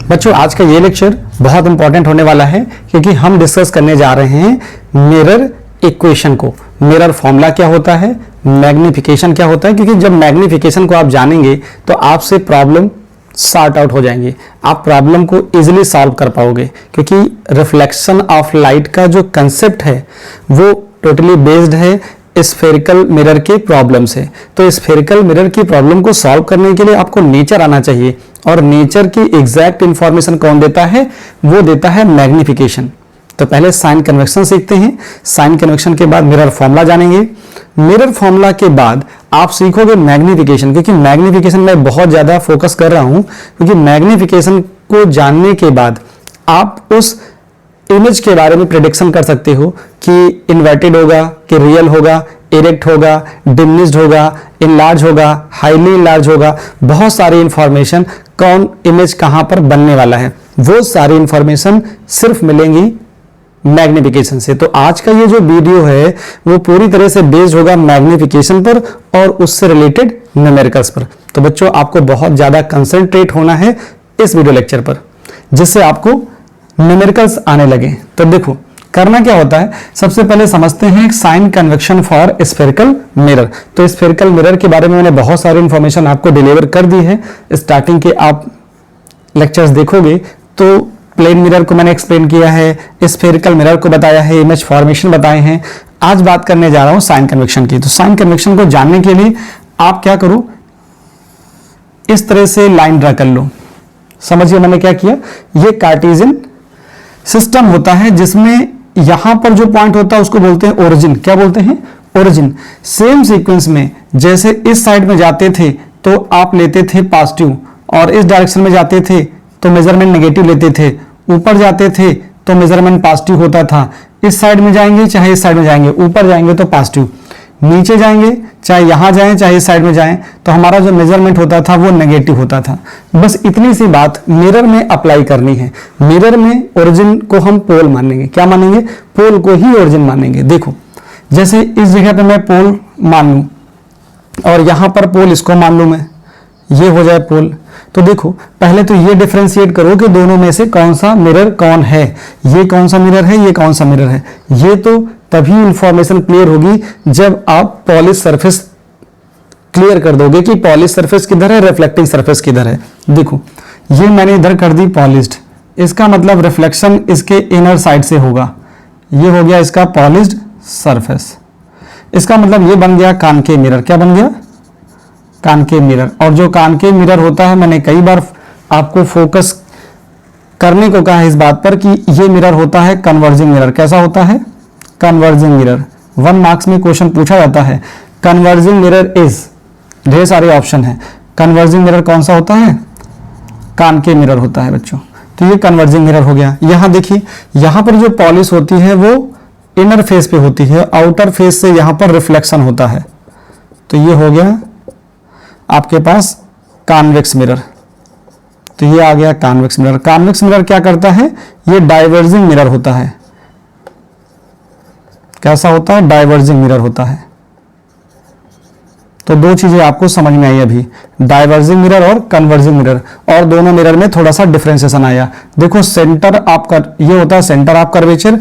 बच्चों आज का ये लेक्चर बहुत इंपॉर्टेंट होने वाला है क्योंकि हम डिस्कस करने जा रहे हैं मिरर इक्वेशन को। मिरर फॉर्मूला क्या होता है, मैग्निफिकेशन क्या होता है, क्योंकि जब मैग्निफिकेशन को आप जानेंगे तो आपसे प्रॉब्लम सॉर्ट आउट हो जाएंगे, आप प्रॉब्लम को इजीली सॉल्व कर पाओगे, क्योंकि रिफ्लेक्शन ऑफ लाइट का जो कंसेप्ट है वो टोटली बेस्ड है स्फेरिकल मिरर के प्रॉब्लम से। तो स्फेरिकल मिरर की प्रॉब्लम को सॉल्व करने के लिए आपको नेचर आना चाहिए, और नेचर की एग्जैक्ट इंफॉर्मेशन कौन देता है, वो देता है मैग्निफिकेशन। तो पहले साइन कन्वेक्शन सीखते हैं, साइन कन्वेक्शन के बाद मिरर फॉर्मूला जानेंगे, मिरर फॉर्मूला के बाद आप सीखोगे मैग्निफिकेशन, क्योंकि मैग्निफिकेशन में बहुत ज्यादा फोकस कर रहा हूं, क्योंकि मैग्निफिकेशन को जानने के बाद आप उस इमेज के बारे में प्रेडिक्शन कर सकते हो कि इन्वर्टेड होगा, कि रियल होगा, इरेक्ट होगा, डिमिनिश्ड होगा, इनलार्ज होगा, हाईली इनलार्ज होगा, बहुत सारी इंफॉर्मेशन, कौन इमेज कहां पर बनने वाला है, वो सारी इंफॉर्मेशन सिर्फ मिलेंगी मैग्निफिकेशन से। तो आज का ये जो वीडियो है वो पूरी तरह से बेस्ड होगा मैग्निफिकेशन पर और उससे रिलेटेड न्यूमेरिकल्स पर। तो बच्चों आपको बहुत ज्यादा कंसंट्रेट होना है इस वीडियो लेक्चर पर, जिससे आपको न्यूमेरिकल्स आने लगे। तो देखो करना क्या होता है, सबसे पहले समझते हैं sign convention for spherical mirror. तो स्फेरिकल मिरर के बारे में मैंने बहुत सारी इंफॉर्मेशन आपको डिलीवर कर दी है, स्टार्टिंग के आप लेक्चर्स देखोगे तो प्लेन मिरर को मैंने एक्सप्लेन किया है, स्फेरिकल मिरर को बताया है, इमेज फॉर्मेशन बताए हैं। आज बात करने जा रहा हूं साइन कन्वेक्शन की। तो साइन कन्वेक्शन को जानने के लिए आप क्या करो, इस तरह से लाइन ड्रा कर लो। समझिए मैंने क्या किया, ये कार्टेशियन सिस्टम होता है जिसमें यहां पर जो पॉइंट होता है उसको बोलते हैं ओरिजिन। क्या बोलते हैं, ओरिजिन। सेम सीक्वेंस में जैसे इस साइड में जाते थे तो आप लेते थे पॉजिटिव, और इस डायरेक्शन में जाते थे तो मेजरमेंट नेगेटिव लेते थे, ऊपर जाते थे तो मेजरमेंट पॉजिटिव होता था, इस साइड में जाएंगे चाहे इस साइड में जाएंगे, ऊपर जाएंगे तो पॉजिटिव, नीचे जाएंगे चाहे यहां जाएं चाहे इस साइड में जाएं तो हमारा जो मेजरमेंट होता था वो नेगेटिव होता था। बस इतनी सी बात मिरर में अप्लाई करनी है। मिरर में ओरिजिन को हम पोल मानेंगे। क्या मानेंगे, पोल को ही ओरिजिन मानेंगे। देखो जैसे इस जगह पे मैं पोल मान लूं और यहां पर पोल इसको मान लूं, मैं ये हो जाए पोल। तो देखो पहले तो ये डिफरेंशिएट करो कि दोनों में से कौन सा मिरर कौन है, ये कौन सा मिरर है, ये कौन सा मिरर है। ये तो तभी इंफॉर्मेशन क्लियर होगी जब आप पॉलिश सरफेस क्लियर कर दोगे कि पॉलिश सरफेस किधर है, रिफ्लेक्टिंग सरफेस किधर है। देखो ये मैंने इधर कर दी पॉलिश्ड, इसका मतलब रिफ्लेक्शन इसके इनर साइड से होगा, ये हो गया इसका पॉलिश्ड सरफेस। इसका मतलब ये बन गया कॉनकेव मिरर। क्या बन गया, कॉनकेव मिरर। और जो कॉनकेव मिरर होता है, मैंने कई बार आपको फोकस करने को कहा है इस बात पर कि ये मिरर होता है कन्वर्जिंग मिरर। कैसा होता है, कन्वर्जिंग मिरर। 1 मार्क्स में क्वेश्चन पूछा जाता है, कन्वर्जिंग मिरर इज, ढेर सारे ऑप्शन है। कन्वर्जिंग मिरर कौन सा होता है, कॉनकेव मिरर होता है बच्चों। तो ये कन्वर्जिंग मिरर हो गया। यहां देखिए, यहां पर जो पॉलिश होती है वो इनर फेस पे होती है, आउटर फेस से यहां पर रिफ्लेक्शन होता है। तो ये हो गया आपके पास कॉन्वेक्स मिरर। तो ये आ गया कॉन्वेक्स मिरर। कॉन्वेक्स मिरर क्या करता है, ये डाइवर्जिंग मिरर होता है। कैसा होता है, डाइवर्जिंग मिरर होता है। तो दो चीजें आपको समझ में आई अभी, डाइवर्जिंग मिरर और कन्वर्जिंग मिरर, और दोनों मिरर में थोड़ा सा डिफरेंशिएशन आया। देखो सेंटर ऑफ ये होता है सेंटर ऑफ कर्वेचर,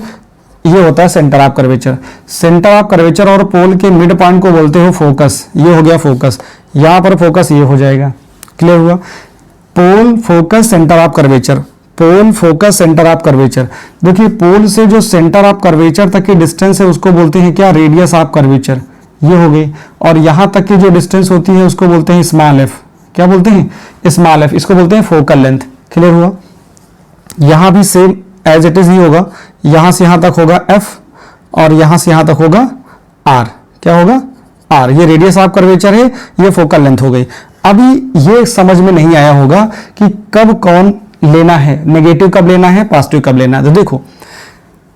ये होता है centre of curvature. Centre of curvature और पोल के मिड पॉइंट को बोलते हो फोकस। ये हो गया फोकस, यहां पर फोकस ये हो जाएगा। क्लियर हुआ, pole focus centre of curvature, pole focus centre of curvature. देखिए पोल से जो सेंटर ऑफ कर्वेचर तक की डिस्टेंस है उसको बोलते हैं क्या, रेडियस ऑफ कर्वेचर। ये हो गई, और यहां तक की जो डिस्टेंस होती है उसको बोलते हैं स्मॉल एफ। क्या बोलते हैं, स्मॉल एफ। इसको बोलते हैं फोकल लेंथ। क्लियर हुआ, यहां भी सेम एज इट इज ही होगा, यहां से यहां तक होगा एफ और यहां से यहां तक होगा आर। क्या होगा, आर। ये रेडियस ऑफ कर्वेचर है, ये फोकल लेंथ हो गई। अभी ये समझ में नहीं आया होगा कि कब कौन लेना है, नेगेटिव कब लेना है, पॉजिटिव कब लेना है। तो देखो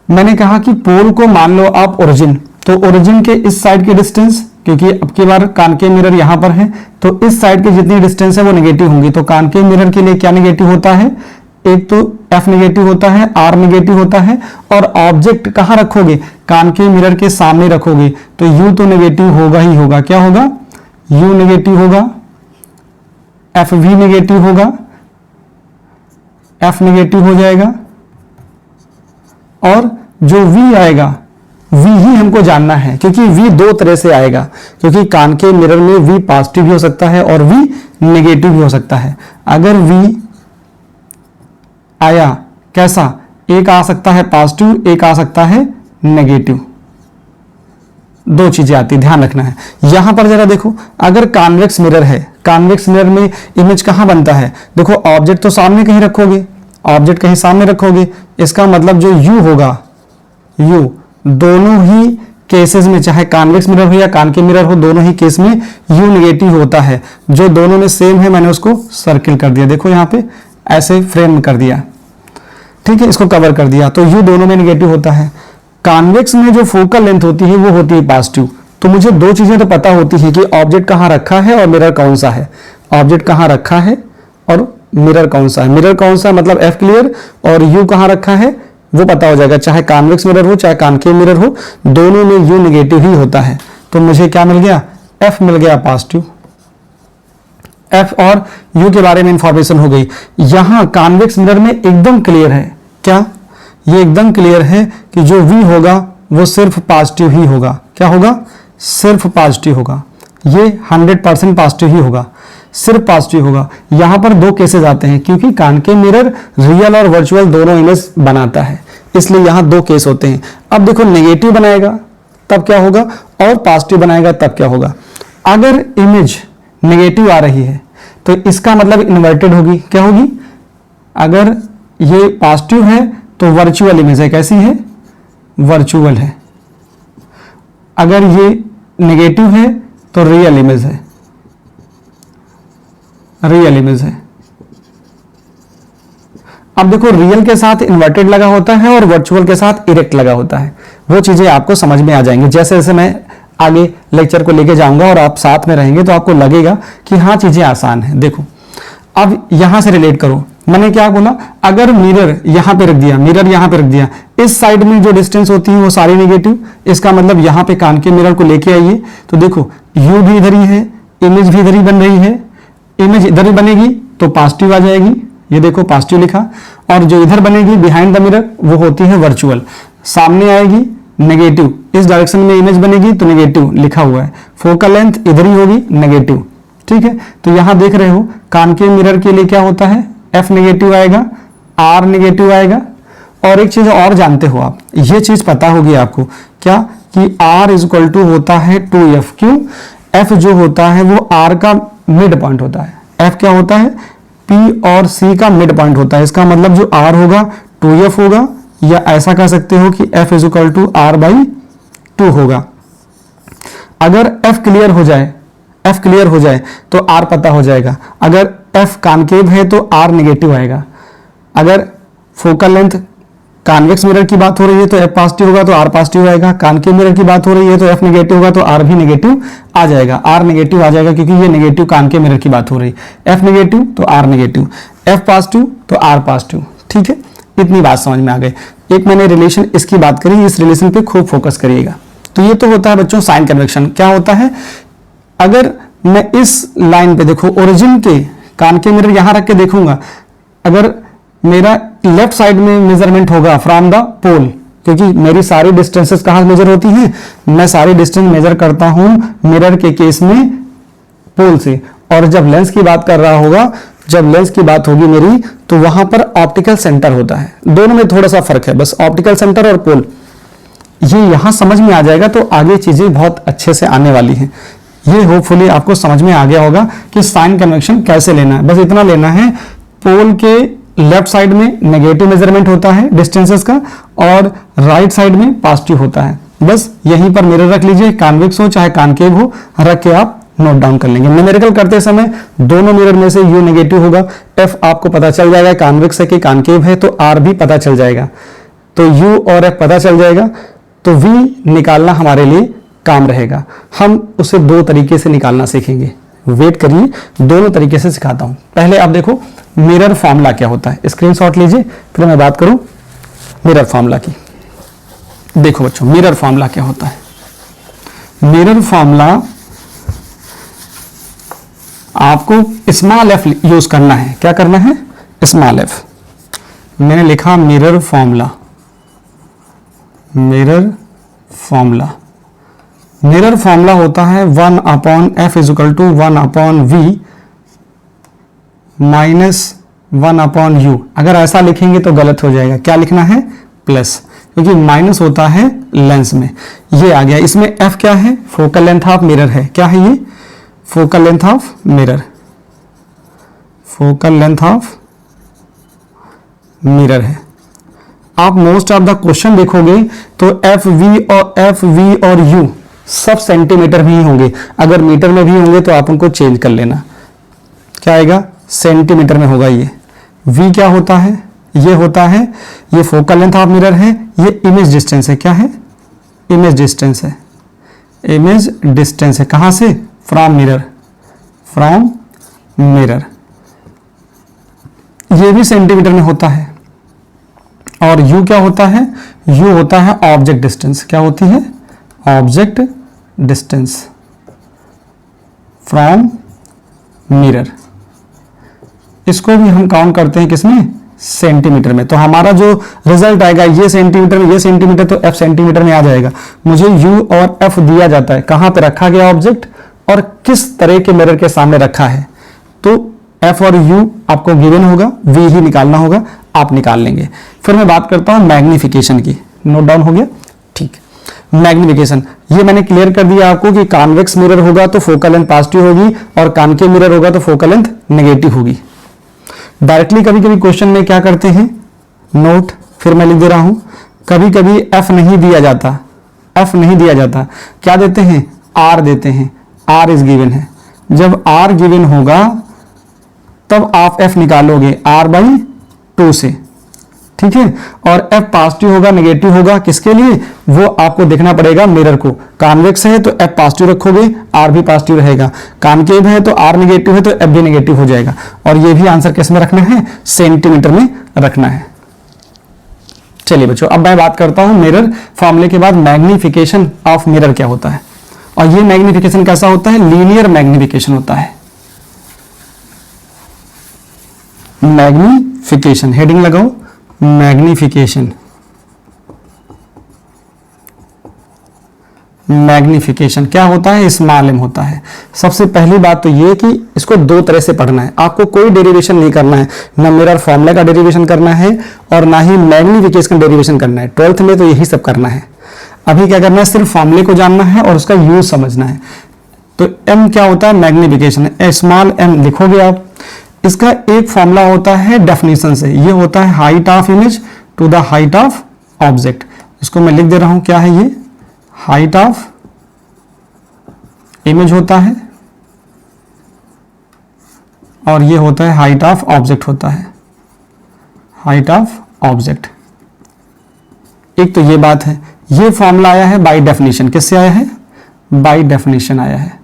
मैंने कहा कि पोल को मान लो आप ओरिजिन, तो ओरिजिन के इस साइड की डिस्टेंस, क्योंकि अब की बार कॉनकेव मिरर यहां पर है तो इस साइड की जितनी डिस्टेंस है वो नेगेटिव होंगी। तो कॉनकेव मिरर के लिए क्या नेगेटिव होता है, एक तो एफ नेगेटिव होता है, आर नेगेटिव होता है, और ऑब्जेक्ट कहां रखोगे, कॉनकेव मिरर के सामने रखोगे तो यू तो नेगेटिव होगा ही होगा। क्या होगा, यू नेगेटिव होगा, एफ भी नेगेटिव होगा, F नेगेटिव हो जाएगा, और जो V आएगा V ही हमको जानना है, क्योंकि V दो तरह से आएगा, क्योंकि कान के मिरर में V पॉजिटिव भी हो सकता है और V नेगेटिव भी हो सकता है। अगर V आया कैसा, एक आ सकता है पॉजिटिव, एक आ सकता है नेगेटिव, दो चीजें आती, ध्यान रखना है। यहां पर जरा देखो, अगर कॉन्वेक्स मिरर है, कॉन्वेक्स मिरर में इमेज कहां बनता है, देखो ऑब्जेक्ट तो सामने कहीं रखोगे, ऑब्जेक्ट कहीं सामने रखोगे, इसका मतलब जो U होगा, U दोनों ही केसेस में, चाहे कॉन्वेक्स मिरर हो या कान के मिरर हो, दोनों ही केस में U नेगेटिव होता है। जो दोनों में सेम है मैंने उसको सर्किल कर दिया, देखो यहाँ पे ऐसे फ्रेम कर दिया, ठीक है, इसको कवर कर दिया, तो U दोनों में नेगेटिव होता है। कॉन्वेक्स में जो फोकल लेंथ होती है वो होती है पॉजिटिव। तो मुझे दो चीजें तो पता होती है कि ऑब्जेक्ट कहाँ रखा है और मिरर कौन सा है, ऑब्जेक्ट कहाँ रखा है और मिरर कौन सा है, मिरर कौन सा मतलब F क्लियर, और U कहाँ रखा है वो पता हो जाएगा, चाहे कॉन्वेक्स मिरर हो चाहे कॉनकेव मिरर हो, दोनों में U नेगेटिव ही होता है। तो मुझे क्या मिल गया, F मिल गया पॉजिटिव। F और U के बारे में इंफॉर्मेशन हो गई। यहां कॉन्वेक्स मिरर में एकदम क्लियर है, क्या ये एकदम क्लियर है कि जो V होगा वो सिर्फ पॉजिटिव ही होगा, क्या होगा, सिर्फ पॉजिटिव होगा, ये 100% पॉजिटिव ही होगा, सिर्फ पॉजिटिव होगा। यहां पर दो केसेस आते हैं, क्योंकि कॉनकेव मिरर रियल और वर्चुअल दोनों इमेज बनाता है, इसलिए यहां दो केस होते हैं। अब देखो नेगेटिव बनाएगा तब क्या होगा और पॉजिटिव बनाएगा तब क्या होगा। अगर इमेज नेगेटिव आ रही है तो इसका मतलब इन्वर्टेड होगी, क्या होगी, अगर ये पॉजिटिव है तो वर्चुअल इमेज है, कैसी है, वर्चुअल है, अगर ये नेगेटिव है तो रियल इमेज है, रियल इमेज है। अब देखो रियल के साथ इन्वर्टेड लगा होता है और वर्चुअल के साथ इरेक्ट लगा होता है, वो चीजें आपको समझ में आ जाएंगी जैसे जैसे मैं आगे लेक्चर को लेके जाऊंगा और आप साथ में रहेंगे तो आपको लगेगा कि हाँ चीजें आसान है। देखो अब यहां से रिलेट करो, मैंने क्या बोला, अगर मिरर यहां पे रख दिया, मिरर यहां पे रख दिया, इस साइड में जो डिस्टेंस होती है वो सारी नेगेटिव, इसका मतलब यहां पे कान के मिरर को लेके आइए तो देखो U भी इधर ही है, इमेज भी इधर ही बन रही है, इमेज इधर ही बनेगी तो पॉजिटिव आ जाएगी, ये देखो पॉजिटिव लिखा, और जो इधर बनेगी बिहाइंड द मिरर वो होती है वर्चुअल, सामने आएगी नेगेटिव, इस डायरेक्शन में इमेज बनेगी तो नेगेटिव लिखा हुआ है, फोकल लेंथ इधर ही होगी नेगेटिव, ठीक है। तो यहां देख रहे हो कॉनकेव मिरर के लिए क्या होता है, F नेगेटिव आएगा, R नेगेटिव आएगा। और एक चीज और जानते हो आप, ये चीज पता होगी आपको, क्या कि R इक्वल टू होता है 2F, क्यों, F जो होता है वो R का मिड पॉइंट होता है, F क्या होता है, P और C का मिड पॉइंट होता है, इसका मतलब जो R होगा 2F होगा, या ऐसा कह सकते हो कि F is equal to R/2 होगा। अगर F क्लियर हो जाए, F क्लियर हो जाए तो R पता हो जाएगा, अगर F कॉनकेव है तो R नेगेटिव आएगा, अगर फोकल लेंथ कॉन्वेक्स मिरर की बात हो रही है तो F पॉजिटिव होगा तो R पॉजिटिव आएगा, कॉनकेव मिरर की बात हो रही है तो F नेगेटिव होगा तो R भी नेगेटिव आ जाएगा, R नेगेटिव आ जाएगा, क्योंकि ये नेगेटिव कॉनकेव मिरर की बात हो रही है, F नेगेटिव तो R नेगेटिव, F पॉजिटिव तो R पॉजिटिव, ठीक है। इतनी बात समझ में आ गई। एक मैंने रिलेशन इसकी बात करी, इस रिलेशन पे खूब फोकस करिएगा। तो ये तो होता है बच्चों साइन कन्वेक्शन। क्या होता है, अगर मैं इस लाइन पे देखो ओरिजिन के कॉनकेव मिरर यहां रख के देखूंगा, अगर मेरा लेफ्ट साइड में मेजरमेंट होगा फ्रॉम द पोल, क्योंकि मेरी सारी डिस्टेंसेस कहां मेजर होती हैं, मैं सारी डिस्टेंस मेजर करता हूं मिरर के केस में पोल से, और जब लेंस की बात कर रहा होगा, जब लेंस की बात होगी मेरी, तो वहां पर ऑप्टिकल सेंटर होता है, दोनों में थोड़ा सा फर्क है बस, ऑप्टिकल सेंटर और पोल, ये यहां समझ में आ जाएगा तो आगे चीजें बहुत अच्छे से आने वाली हैं। ये होपफुली आपको समझ में आ गया होगा कि साइन कन्वेक्शन कैसे लेना है। बस इतना लेना है, पोल के लेफ्ट साइड में नेगेटिव मेजरमेंट होता है डिस्टेंसेस का, और राइट साइड में पॉजिटिव होता है। बस यहीं पर मिरर रख लीजिए, कॉन्वेक्स हो चाहे कॉनकेव हो, रख के आप नोट डाउन कर लेंगे। न्यूमेरिकल करते समय दोनों मिरर में से U नेगेटिव होगा, F आपको पता चल जाएगा कॉन्वेक्स है कि कॉनकेव है, तो R भी पता चल जाएगा, तो U और F पता चल जाएगा, तो V निकालना हमारे लिए काम रहेगा। हम उसे दो तरीके से निकालना सीखेंगे, वेट करिए, दोनों तरीके से सिखाता हूं। पहले आप देखो मिरर फॉर्मूला क्या होता है, स्क्रीनशॉट लीजिए, फिर मैं बात करूं मिरर फॉर्मूला की। देखो बच्चों मिरर फॉर्मूला क्या होता है, मिरर फॉर्मूला आपको स्मॉल f यूज करना है। क्या करना है, स्मॉल f। मैंने लिखा mirror formula, mirror formula, mirror formula होता है 1/f = 1/v - 1/u। अगर ऐसा लिखेंगे तो गलत हो जाएगा, क्या लिखना है, प्लस, क्योंकि माइनस होता है लेंस में। ये आ गया। इसमें f क्या है, फोकल लेंथ ऑफ मिरर है। क्या है ये, focal length of mirror, focal length of mirror है। आप मोस्ट ऑफ द क्वेश्चन देखोगे तो एफ वी और यू सब सेंटीमीटर में ही होंगे। अगर मीटर में भी होंगे तो आप उनको चेंज कर लेना। क्या आएगा, सेंटीमीटर में होगा। ये v क्या होता है, ये होता है, ये फोकल लेंथ ऑफ मिरर है, ये इमेज डिस्टेंस है। क्या है, इमेज डिस्टेंस है, इमेज डिस्टेंस है। कहां से, फ्रॉम मिरर, फ्रॉम मिरर। ये भी सेंटीमीटर में होता है। और u क्या होता है, u होता है ऑब्जेक्ट डिस्टेंस। क्या होती है, ऑब्जेक्ट डिस्टेंस फ्रॉम मिरर। इसको भी हम काउंट करते हैं किसमें, सेंटीमीटर में। तो हमारा जो रिजल्ट आएगा, ये सेंटीमीटर में, ये सेंटीमीटर, तो f सेंटीमीटर में आ जाएगा। मुझे u और f दिया जाता है, कहां पे रखा गया ऑब्जेक्ट और किस तरह के मिरर के सामने रखा है। तो f और u आपको गिवन होगा, v ही निकालना होगा, आप निकाल लेंगे। फिर मैं बात करता हूं मैग्निफिकेशन की। नोट डाउन हो गया, ठीक। मैग्निफिकेशन ये मैंने क्लियर कर दिया आपको कि कॉन्वेक्स मिरर होगा तो फोकल लेंथ पॉजिटिव होगी और कॉनकेव मिरर होगा तो फोकल लेंथ नेगेटिव होगी। डायरेक्टली कभी कभी क्वेश्चन में क्या करते हैं, नोट फिर मैं लिख दे रहा हूं, कभी कभी f नहीं दिया जाता, f नहीं दिया जाता, क्या देते हैं, r देते हैं, r इज गिवन है। जब r गिवन होगा तब आप f निकालोगे r/2 से, ठीक है। और f पॉजिटिव होगा नेगेटिव होगा, किसके लिए, वो आपको देखना पड़ेगा मिरर को। कॉन्वेक्स है तो f पॉजिटिव रखोगे, r भी पॉजिटिव रहेगा। कॉनकेव है तो r नेगेटिव है तो f भी नेगेटिव हो जाएगा। और ये भी आंसर किस में रखना है, सेंटीमीटर में रखना है। चलिए बच्चों, अब मैं बात करता हूं मिरर फॉर्मूले के बाद मैग्निफिकेशन ऑफ मिरर क्या होता है। और ये मैग्निफिकेशन कैसा होता है, लीनियर मैग्निफिकेशन होता है। मैग्निफिकेशन, हेडिंग लगाओ, मैग्निफिकेशन। मैग्निफिकेशन क्या होता है, स्मॉल एम होता है। सबसे पहली बात तो ये कि इसको दो तरह से पढ़ना है, आपको कोई डेरिवेशन नहीं करना है, ना मिरर फॉर्मूला का डेरिवेशन करना है और ना ही मैग्निफिकेशन का डेरिवेशन करना है। 12th में तो यही सब करना है। अभी क्या करना है, सिर्फ फॉर्मूले को जानना है और उसका यूज समझना है। तो एम क्या होता है, मैग्निफिकेशन, स्मॉल एम लिखोगे आप। इसका एक फॉर्मूला होता है डेफिनेशन से, ये होता है height of image to the height of object. इसको मैं लिख दे रहा हूं, क्या है ये, हाइट ऑफ इमेज होता है और ये होता है हाइट ऑफ ऑब्जेक्ट होता है, हाइट ऑफ ऑब्जेक्ट। एक तो ये बात है, ये फॉर्मूला आया है बाय डेफिनेशन। किससे आया है, बाय डेफिनेशन आया है।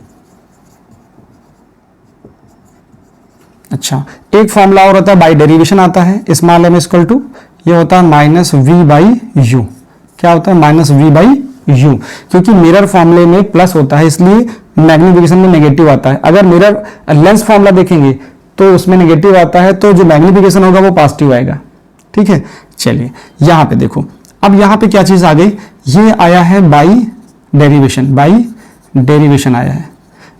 अच्छा, एक फॉर्मूला और होता है बाय डेरिवेशन आता है, स्मॉल एम इक्वल टू, ये होता है -v/u। क्या होता है, -v/u, क्योंकि मिरर फॉर्मूले में प्लस होता है इसलिए मैग्निफिकेशन में नेगेटिव आता है। अगर मिरर लेंस फॉर्मूला देखेंगे तो उसमें नेगेटिव आता है, तो जो मैग्निफिकेशन होगा वो पॉजिटिव आएगा, ठीक है। चलिए यहां पे देखो, अब यहां पे क्या चीज आ गई, ये आया है बाय डेरिवेशन, बाय डेरिवेशन आया है।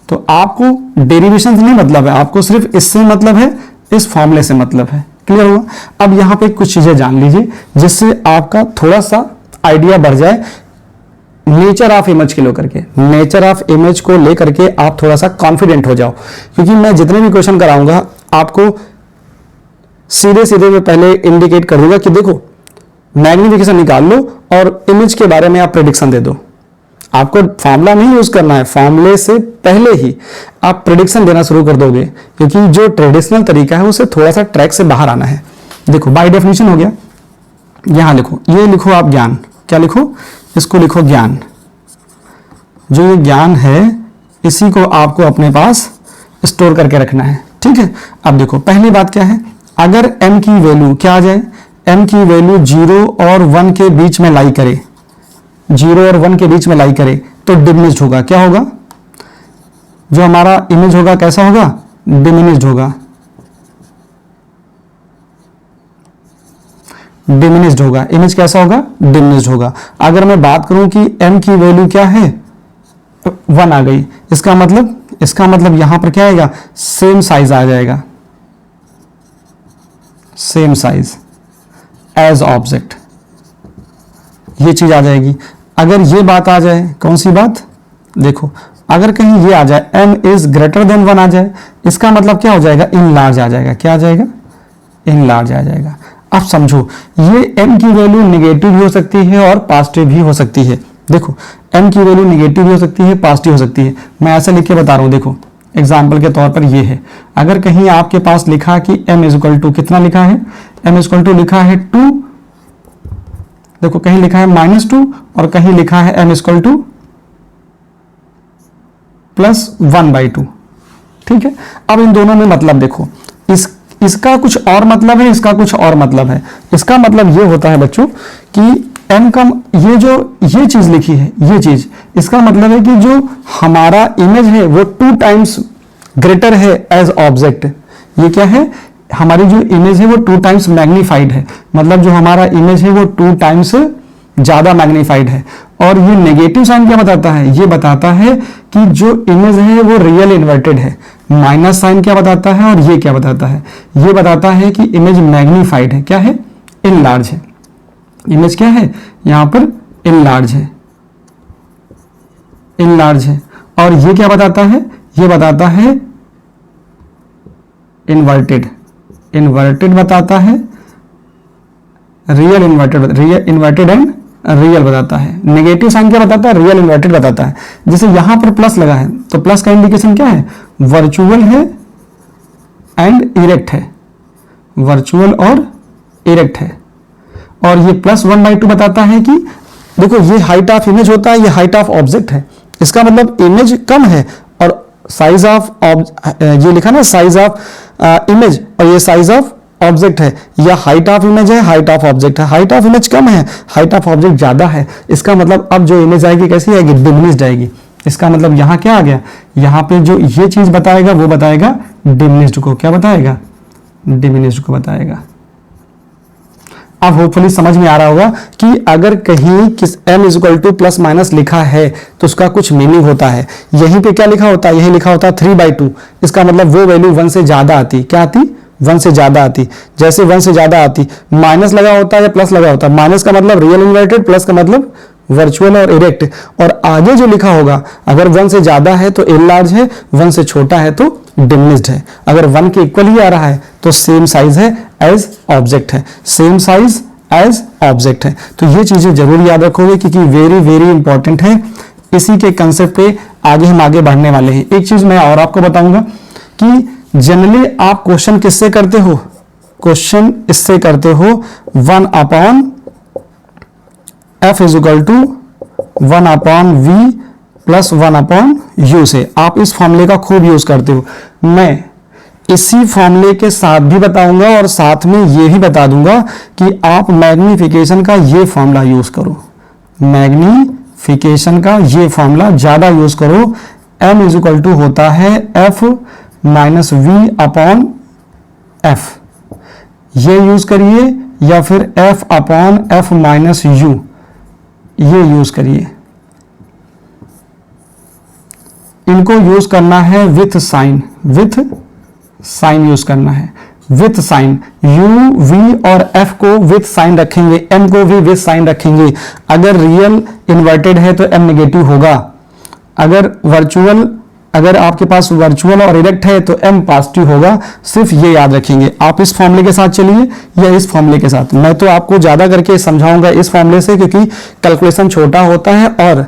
तो आपको डेरिवेशन से नहीं मतलब है, आपको सिर्फ इससे मतलब है, इस फॉर्मूले से मतलब है। क्लियर हुआ। अब यहां पे कुछ चीजें जान लीजिए जिससे आपका थोड़ा सा आइडिया बढ़ जाए नेचर ऑफ इमेज को लेकर के। नेचर ऑफ इमेज को लेकर के आप थोड़ा सा कॉन्फिडेंट हो जाओ, क्योंकि मैं जितने भी क्वेश्चन कराऊंगा आपको सीधे सीधे मैं पहले इंडिकेट कर दूंगा कि देखो मैग्निफिकेशन निकाल लो और इमेज के बारे में आप प्रेडिक्शन दे दो। आपको फॉर्मूला नहीं यूज करना है, फॉर्मूले से पहले ही आप प्रेडिक्शन देना शुरू कर दोगे, क्योंकि जो ट्रेडिशनल तरीका है उसे थोड़ा सा ट्रैक से बाहर आना है। देखो बाय डेफिनेशन हो गया, यहां लिखो, ये लिखो आप ज्ञान, क्या लिखो, इसको लिखो ज्ञान। जो ये ज्ञान है इसी को आपको अपने पास स्टोर करके रखना है, ठीक है। अब देखो पहली बात क्या है, अगर m की वैल्यू क्या आ जाए, m की वैल्यू 0 और 1 के बीच में लाई करे, 0 और 1 के बीच में लाई करे तो डिमिनिश्ड होगा। क्या होगा, जो हमारा इमेज होगा कैसा होगा, डिमिनिश्ड होगा। डिमिनिश्ड होगा, इमेज कैसा होगा, डिमिनिश्ड होगा। अगर मैं बात करूं कि m की वैल्यू क्या है, 1 आ गई, इसका मतलब यहां पर क्या आएगा, सेम साइज आ जाएगा, सेम साइज एज ऑब्जेक्ट, ये चीज आ जाएगी। अगर ये बात आ जाए, कौन सी बात, देखो अगर कहीं ये आ जाए m इज ग्रेटर देन 1 आ जाए, इसका मतलब क्या हो जाएगा, इन लार्ज आ जाएगा, क्या आ जाएगा, इन लार्ज आ जाएगा। अब समझो ये m की वैल्यू नेगेटिव भी हो सकती है और पॉजिटिव भी हो सकती है। देखो m की वैल्यू नेगेटिव भी हो सकती है, पॉजिटिव हो सकती है। मैं ऐसे लिख के बता रहा हूं, देखो एग्जाम्पल के तौर पर ये है, अगर कहीं आपके पास लिखा कि m इज इक्वल टू कितना लिखा है, m इज इक्वल टू लिखा है 2, देखो कहीं लिखा है -2 और कहीं लिखा है m इज इक्वल टू +1/2, ठीक है। अब इन दोनों में मतलब देखो, इसका कुछ और मतलब है, इसका कुछ और मतलब है। इसका मतलब ये होता है बच्चों कि m का ये चीज लिखी है, ये चीज, इसका मतलब है कि जो हमारा इमेज है वो 2 टाइम्स ग्रेटर है एज ऑब्जेक्ट। ये क्या है, हमारी जो इमेज है वो 2 टाइम्स मैग्नीफाइड है, मतलब जो हमारा इमेज है वो 2 टाइम्स ज्यादा मैग्नीफाइड है। और ये नेगेटिव साइन क्या बताता है, ये बताता है कि जो इमेज है वो रियल इन्वर्टेड है। माइनस साइन क्या बताता है और ये क्या बताता है, ये बताता है कि इमेज मैग्नीफाइड है, क्या है, इनलार्ज है। इमेज क्या है, यहां पर इनलार्ज है, इनलार्ज है। और ये क्या बताता है, ये बताता है इन्वर्टेड, इन्वर्टेड बताता है, रियल इन्वर्टेड एंड रियल बताता है। नेगेटिव साइन क्या बताता है, रियल इन्वर्टेड बताता है। जैसे यहां पर प्लस लगा है तो प्लस का इंडिकेशन क्या है, वर्चुअल है एंड इरेक्ट है, वर्चुअल और इरेक्ट है। और ये +1/2 बताता है कि देखो ये हाइट ऑफ इमेज होता है, ये हाइट ऑफ ऑब्जेक्ट है। इसका मतलब इमेज कम है और साइज ऑफ ये लिखा ना, साइज ऑफ इमेज, और ये साइज ऑफ ऑब्जेक्ट है, या हाइट ऑफ इमेज है, हाइट ऑफ ऑब्जेक्ट है। हाइट ऑफ इमेज कम है, हाइट ऑफ ऑब्जेक्ट ज्यादा है। इसका मतलब अब जो इमेज आएगी कैसी आएगी, डिमिनिश्ड आएगी। इसका मतलब यहां क्या आ गया, यहां पे जो ये चीज बताएगा वो बताएगा डिमिनिश्ड को, क्या बताएगा, डिमिनिश्ड को बताएगा। अब होपफुली समझ में आ रहा होगा कि अगर कहीं किस m is equal two plus minus लिखा है तो उसका कुछ मीनिंग होता है। यहीं पे क्या लिखा होता है, यही लिखा होता है 3/2। इसका मतलब वो वैल्यू 1 से ज्यादा आती, क्या आती, 1 से ज्यादा आती। जैसे 1 से ज्यादा आती, माइनस लगा होता है या प्लस लगा होता है, माइनस का मतलब रियल इन्वर्टेड, प्लस का मतलब वर्चुअल और इरेक्ट। और आगे जो लिखा होगा, अगर 1 से ज्यादा है तो इनलार्ज है, 1 से छोटा है तो डिमिनिश्ड है। अगर 1 के इक्वल ही आ रहा है तो सेम साइज है एज ऑब्जेक्ट है, सेम साइज एज ऑब्जेक्ट है। तो ये चीजें जरूर याद रखोगे क्योंकि वेरी वेरी इंपॉर्टेंट है। इसी के कंसेप्ट पे आगे हम बढ़ने वाले हैं। एक चीज मैं और आपको बताऊंगा कि जनरली आप क्वेश्चन किससे करते हो, क्वेश्चन इससे करते हो 1/f is equal to 1/v plus 1/u से। आप इस फॉर्मूले का खूब यूज करते हो। मैं इसी फॉर्मूले के साथ भी बताऊंगा और साथ में ये भी बता दूंगा कि आप मैग्निफिकेशन का ये फॉर्मूला यूज करो, मैग्निफिकेशन का ये फॉर्मूला ज्यादा यूज करो। m इज इक्वल टू होता है f माइनस v/f, ये यूज करिए, या फिर f/f माइनस u, ये यूज करिए। इनको यूज करना है with sign, with sign use करना है, विथ साइन। u, v और f को विथ साइन रखेंगे, m को भी विथ साइन रखेंगे। अगर रियल इन्वर्टेड है तो m नेगेटिव होगा, अगर आपके पास वर्चुअल और इरेक्ट है तो m पॉजिटिव होगा। सिर्फ ये याद रखेंगे। आप इस फॉर्मूले के साथ चलिए या इस फॉर्मूले के साथ। मैं तो आपको ज्यादा करके समझाऊंगा इस फॉर्मूले से, क्योंकि कैलकुलेशन छोटा होता है और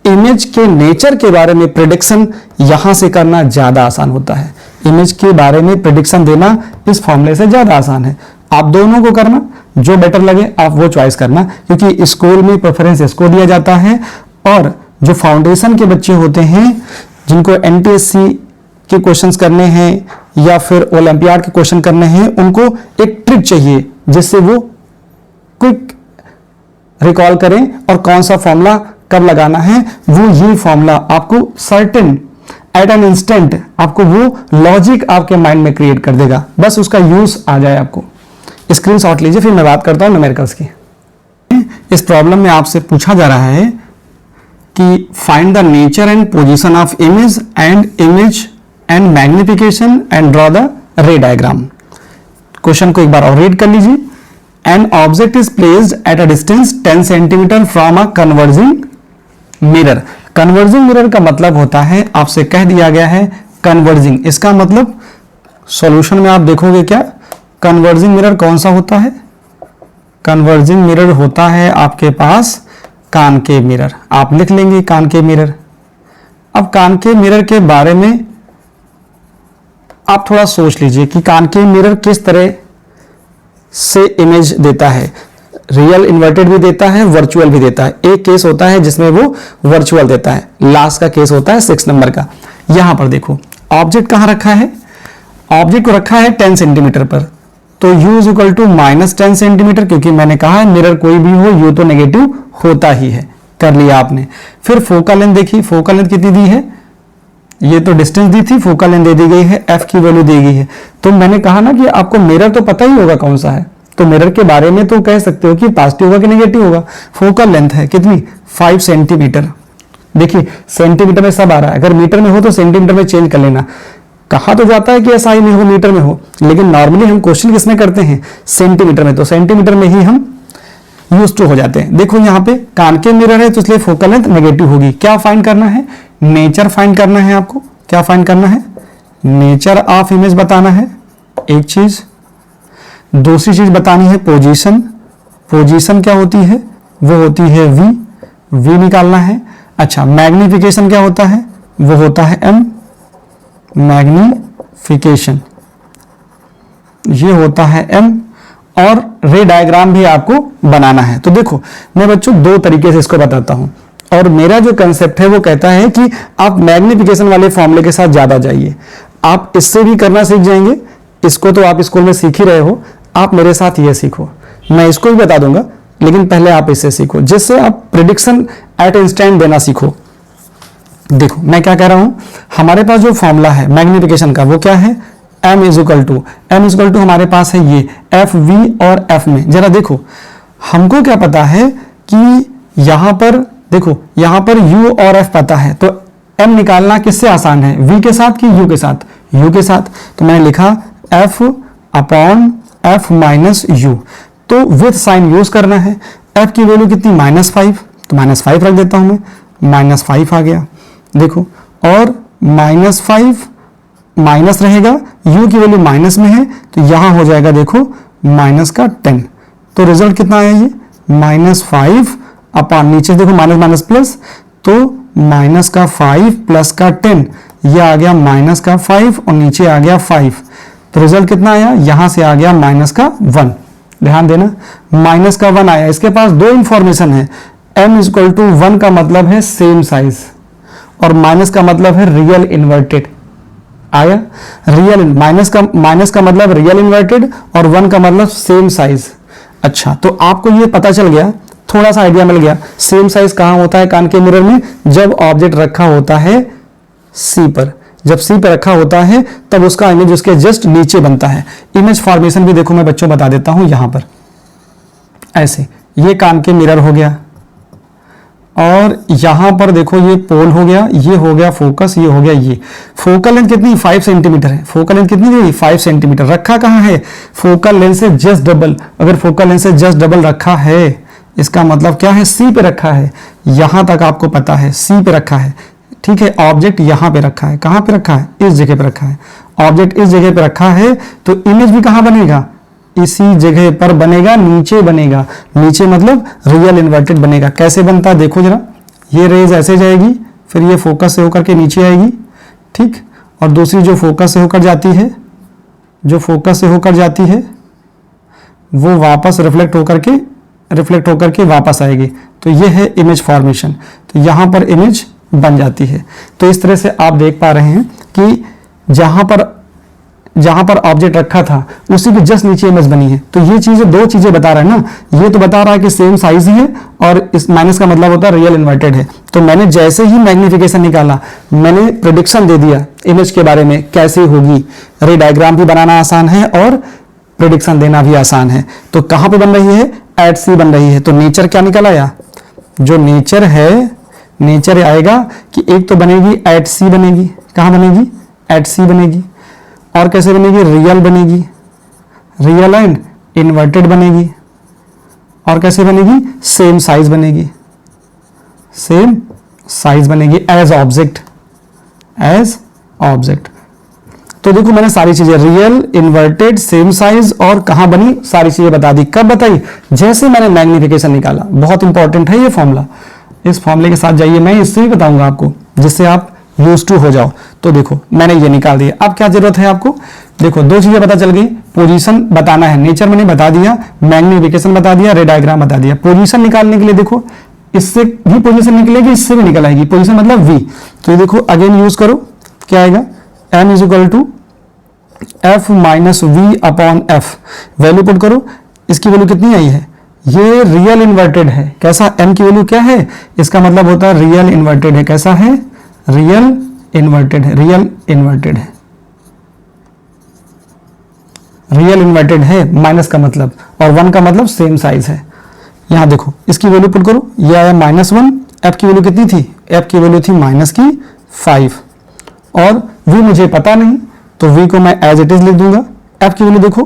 इमेज के नेचर के बारे में प्रेडिक्शन यहां से करना ज्यादा आसान होता है। इमेज के बारे में प्रेडिक्शन देना इस फॉर्मूले से ज्यादा आसान है। आप दोनों को करना, जो बेटर लगे आप वो चॉइस करना, क्योंकि स्कूल में प्रेफरेंस इसको दिया जाता है। और जो फाउंडेशन के बच्चे होते हैं जिनको एनटीएससी के क्वेश्चंस करने हैं या फिर ओलंपियाड के क्वेश्चन करने हैं, उनको एक ट्रिक चाहिए जिससे वो क्विक रिकॉल करें और कौन सा फॉर्मूला कब लगाना है। वो ये फॉर्मूला आपको सर्टेन एट एन इंस्टेंट आपको वो लॉजिक आपके माइंड में क्रिएट कर देगा, बस उसका यूज आ जाए आपको। स्क्रीनशॉट लीजिए, फिर मैं बात करता हूं न्यूमेरिकल्स की। इस प्रॉब्लम में आपसे पूछा जा रहा है कि find the nature and position of image and magnification and draw the रे डायग्राम। क्वेश्चन को एक बार और रीड कर लीजिए। An object is placed at a distance 10 centimetre from a converging mirror. Converging mirror का मतलब होता है, आपसे कह दिया गया है कन्वर्जिंग, इसका मतलब सॉल्यूशन में आप देखोगे क्या, कन्वर्जिंग मिरर कौन सा होता है, कन्वर्जिंग मिरर होता है आपके पास कॉनकेव मिरर। आप लिख लेंगे कॉनकेव मिरर। अब कॉनकेव मिरर के बारे में आप थोड़ा सोच लीजिए कि कॉनकेव मिरर किस तरह से इमेज देता है। रियल इन्वर्टेड भी देता है, वर्चुअल भी देता है। एक केस होता है जिसमें वो वर्चुअल देता है, लास्ट का केस होता है 6 नंबर का। यहां पर देखो ऑब्जेक्ट कहां रखा है, ऑब्जेक्ट को रखा है 10 सेंटीमीटर पर, तो u is equal to -10 centimetre, क्योंकि मैंने कहा है मिरर कोई भी हो u तो नेगेटिव होता ही है। कर लिया आपने। फिर फोकल लेंथ देखिए, फोकल लेंथ कितनी दी है, ये तो डिस्टेंस दी थी, फोकल लेंथ दे दी गई है, f की वैल्यू दी गई है। तो मैंने कहा ना कि आपको मिरर तो पता ही होगा कौन सा है, तो मिरर के बारे में तो कह सकते हो कि पॉजिटिव होगा कि नेगेटिव होगा। फोकल लेंथ है कितनी, 5 सेंटीमीटर। देखिए सेंटीमीटर में सब आ रहा है, अगर मीटर में हो तो सेंटीमीटर में चेंज कर लेना। कहा तो जाता है कि एसआई में हो, मीटर में हो, लेकिन नॉर्मली हम क्वेश्चन किसमें करते हैं, सेंटीमीटर में, तो सेंटीमीटर में ही हम यूज टू हो जाते हैं। देखो यहाँ पे कॉनकेव मिरर है तो इसलिए फोकल लेंथ नेगेटिव होगी। क्या फाइंड करना है, नेचर फाइंड करना है आपको। क्या फाइंड करना है, नेचर ऑफ इमेज बताना है एक चीज। दूसरी चीज बतानी है पोजीशन। पोजीशन क्या होती है, वो होती है v निकालना है। अच्छा मैग्निफिकेशन क्या होता है, वो होता है m, मैग्निफिकेशन ये होता है m, और रे डायग्राम भी आपको बनाना है। तो देखो मैं बच्चों 2 तरीके से इसको बताता हूं, और मेरा जो कंसेप्ट है वो कहता है कि आप मैग्निफिकेशन वाले फॉर्मूले के साथ ज्यादा जाइए। आप इससे भी करना सीख जाएंगे, इसको तो आप स्कूल में सीख ही रहे हो, आप मेरे साथ ये सीखो। मैं इसको भी बता दूंगा, लेकिन पहले आप इससे सीखो, जिससे आप प्रिडिक्शन एट इंस्टेंट देना सीखो। देखो मैं क्या कह रहा हूं, हमारे पास जो फॉर्मूला है मैग्निफिकेशन का वो क्या है, m इज इक्वल टू हमारे पास है ये एफ वी और एफ में। जरा देखो हमको क्या पता है कि यहां पर देखो, यहां पर u और f पता है, तो m निकालना किससे आसान है, v के साथ कि u के साथ, u के साथ। तो मैंने लिखा f upon f minus u, तो विथ साइन यूज करना है। f की वैल्यू कितनी, -5, तो -5 रख देता हूं मैं, -5 आ गया। देखो और -5 माइनस रहेगा, u की वैल्यू माइनस में है, तो यहां हो जाएगा देखो -10। तो रिजल्ट कितना आया ये, -5 अपॉन नीचे देखो माइनस माइनस प्लस, तो -5 प्लस का 10, ये आ गया -5 और नीचे आ गया 5। तो रिजल्ट कितना आया, यहां से आ गया -1। ध्यान देना -1 आया। इसके पास 2 इंफॉर्मेशन है, m इज इक्वल टू 1 का मतलब है सेम साइज, और माइनस का मतलब है रियल इन्वर्टेड। आया रियल, माइनस का मतलब रियल इन्वर्टेड, और 1 का मतलब सेम साइज। अच्छा तो आपको ये पता चल गया, थोड़ा सा आइडिया मिल गया सेम साइज कहां होता है कॉनकेव मिरर में, जब ऑब्जेक्ट रखा होता है सी पर। जब सी पर रखा होता है तब उसका इमेज उसके जस्ट नीचे बनता है। इमेज फॉर्मेशन भी देखो मैं बच्चों बता देता हूं यहां पर, ऐसे ये कॉनकेव मिरर हो गया, और यहां पर देखो ये पोल हो गया, ये हो गया फोकस, ये हो गया ये। फोकल लेंथ कितनी, 5 सेंटीमीटर है। फोकल लेंथ कितनी दी, 5 सेंटीमीटर। रखा कहां है, फोकल लेंथ से जस्ट डबल। अगर फोकल लेंथ से जस्ट डबल रखा है, इसका मतलब क्या है, सी पे रखा है। यहां तक आपको पता है सी पे रखा है, ठीक है। ऑब्जेक्ट यहां पे रखा है, कहां पे रखा है, इस जगह पे रखा है। ऑब्जेक्ट इस जगह पे रखा है, तो इमेज भी कहां बनेगा, इसी जगह पर बनेगा, नीचे बनेगा। नीचे मतलब रियल इन्वर्टेड बनेगा। कैसे बनता देखो जरा, ये रेज ऐसे जाएगी, फिर ये फोकस से होकर के नीचे आएगी, ठीक, और दूसरी जो फोकस से होकर जाती है, जो फोकस से होकर जाती है वो वापस रिफ्लेक्ट होकर के वापस आएगी। तो ये है इमेज फॉर्मेशन। तो यहां पर इमेज बन जाती है। तो इस तरह से आप देख पा रहे हैं कि जहां पर ऑब्जेक्ट रखा था उसी के जस्ट नीचे इमेज बनी है। तो ये चीजें 2 चीजें बता रहा है ना, ये तो बता रहा है कि सेम साइज ही है, और इस माइनस का मतलब होता है रियल इन्वर्टेड है। तो मैंने जैसे ही मैग्निफिकेशन निकाला, मैंने प्रेडिक्शन दे दिया इमेज के बारे में कैसे होगी। रे डायग्राम भी बनाना आसान है और प्रिडिक्शन देना भी आसान है। तो कहां पे बन रही है, एट सी बन रही है। तो नेचर क्या निकल आया, जो नेचर है, नेचर आएगा कि एक तो बनेगी एट सी बनेगी, कहां बनेगी, एट सी बनेगी, और कैसे बनेगी, रियल बनेगी, रियल एंड इन्वर्टेड बनेगी, और कैसे बनेगी, सेम साइज बनेगी, सेम साइज बनेगी एज ऑब्जेक्ट, एज ऑब्जेक्ट। तो देखो मैंने सारी चीजें रियल, इन्वर्टेड, सेम साइज और कहां बनी, सारी चीजें बता दी। कब बताई, जैसे मैंने मैग्निफिकेशन निकाला। बहुत इंपॉर्टेंट है ये फॉर्मूला, इस फॉर्मूले के साथ जाइए, मैं इससे भी बताऊंगा आपको जिससे आप यूज टू हो जाओ। तो देखो मैंने ये निकाल दिया। अब क्या जरूरत है आपको, देखो दो चीजें पता चल गई, पोजीशन बताना है, नेचर मैंने बता दिया, मैग्निफिकेशन बता दिया, रे डायग्राम बता दिया। पोजीशन निकालने के लिए देखो इससे भी पोजीशन निकलेगी, इससे भी निकल आएगी पोजीशन, मतलब वी। तो ये देखो अगेन यूज करो, क्या आएगा, m is equal to F minus V upon F. Value put करो, इसकी वैल्यू कितनी आई है, ये रियल इन्वर्टेड है, कैसा, m की वैल्यू क्या है, इसका मतलब होता है रियल इन्वर्टेड है, कैसा है, रियल इन्वर्टेड है, रियल इन्वर्टेड है, रियल इन्वर्टेड है, माइनस का मतलब, और 1 का मतलब सेम साइज है। यहां देखो इसकी वैल्यू पुट करो, ये आया -1, एफ की वैल्यू कितनी थी, एफ की वैल्यू थी -5, और v मुझे पता नहीं तो v को मैं एज इट इज लिख दूंगा। एफ की वैल्यू देखो,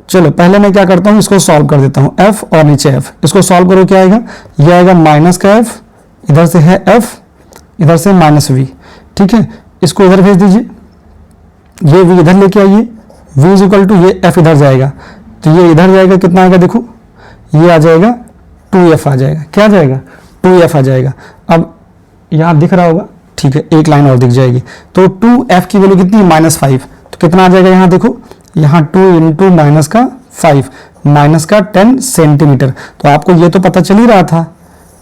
चलो पहले मैं क्या करता हूं, इसको सॉल्व कर देता हूं, f और नीचे f, इसको सॉल्व करो, क्या आएगा, ये आएगा माइनस का f, इधर से है f, इधर से -v, ठीक है, इसको इधर भेज दीजिए, ये v इधर लेके आइए, v इज इक्वल टू ये f इधर जाएगा, तो ये इधर जाएगा, कितना आएगा देखो, ये आ जाएगा 2f आ जाएगा, क्या आ जाएगा, 2f आ जाएगा। अब यहां दिख रहा होगा, ठीक है, एक लाइन और दिख जाएगी। तो 2f की वैल्यू कितनी है, -5, तो कितना आ जाएगा, यहां देखो, यहां 2 इंटू माइनस का 5, माइनस का 10 सेंटीमीटर। तो आपको ये तो पता चल ही रहा था,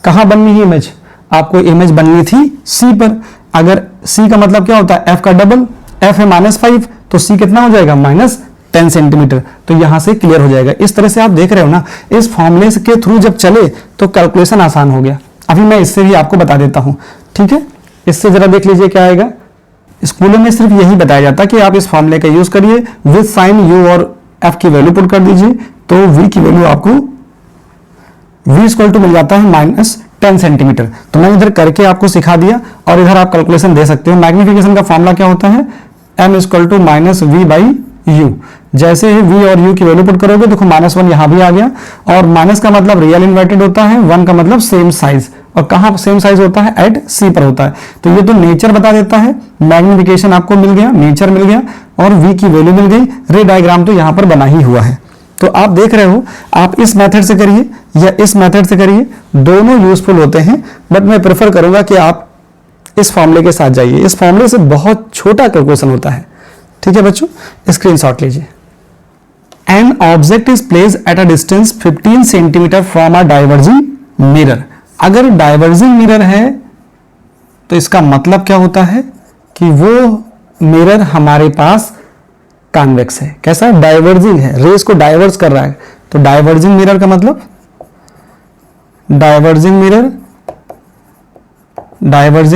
कहां बननी है इमेज, आपको इमेज बननी थी C पर। अगर C का मतलब क्या होता है, F का डबल, F है -5, तो C कितना हो जाएगा, -10 सेंटीमीटर। तो यहां से क्लियर हो जाएगा। इस तरह से आप देख रहे हो ना, इस फॉर्मूले के थ्रू जब चले तो कैलकुलेशन आसान हो गया। अभी मैं इससे भी आपको बता देता हूं, ठीक है, इससे जरा देख लीजिए क्या आएगा। स्कूलों में सिर्फ यही बताया जाता है कि आप इस फॉर्मूले का यूज करिए, विद साइन u और f की वैल्यू पुट कर दीजिए, तो v की वैल्यू आपको v इक्वल टू मिल जाता है -10 सेंटीमीटर। तो मैंने इधर करके आपको सिखा दिया, और इधर आप कैलकुलेशन दे सकते हो। मैग्निफिकेशन का फॉर्मूला क्या होता है, m इक्वल टू -v/u। जैसे ही v और u की वैल्यू पुट करोगे, देखो -1 यहां भी आ गया, और माइनस का मतलब रियल इन्वर्टेड होता है, 1 का मतलब सेम साइज, और कहां सेम साइज होता है, एट C पर होता है। तो ये तो नेचर बता देता है, मैग्निफिकेशन आपको मिल गया, नेचर मिल गया, और v की वैल्यू मिल गई, रे डायग्राम तो यहां पर बना ही हुआ है। तो आप देख रहे हो, आप इस मेथड से करिए या इस मेथड से करिए, दोनों यूजफुल होते हैं, बट मैं प्रेफर करूंगा कि आप इस फॉर्मूले के साथ जाइए। इस फॉर्मूले से बहुत छोटा कैलकुलेशन होता है, ठीक है बच्चों, स्क्रीनशॉट लीजिए। An object is placed at a distance 15 centimetre from a diverging mirror। अगर डाइवर्जिंग मिरर है तो इसका मतलब क्या होता है कि वो मिरर हमारे पास कॉन्वेक्स है। कैसा, डाइवर्जिंग है, रेस को डाइवर्स कर रहा है। तो डाइवर्जिंग मिरर का मतलब, डाइवर्जिंग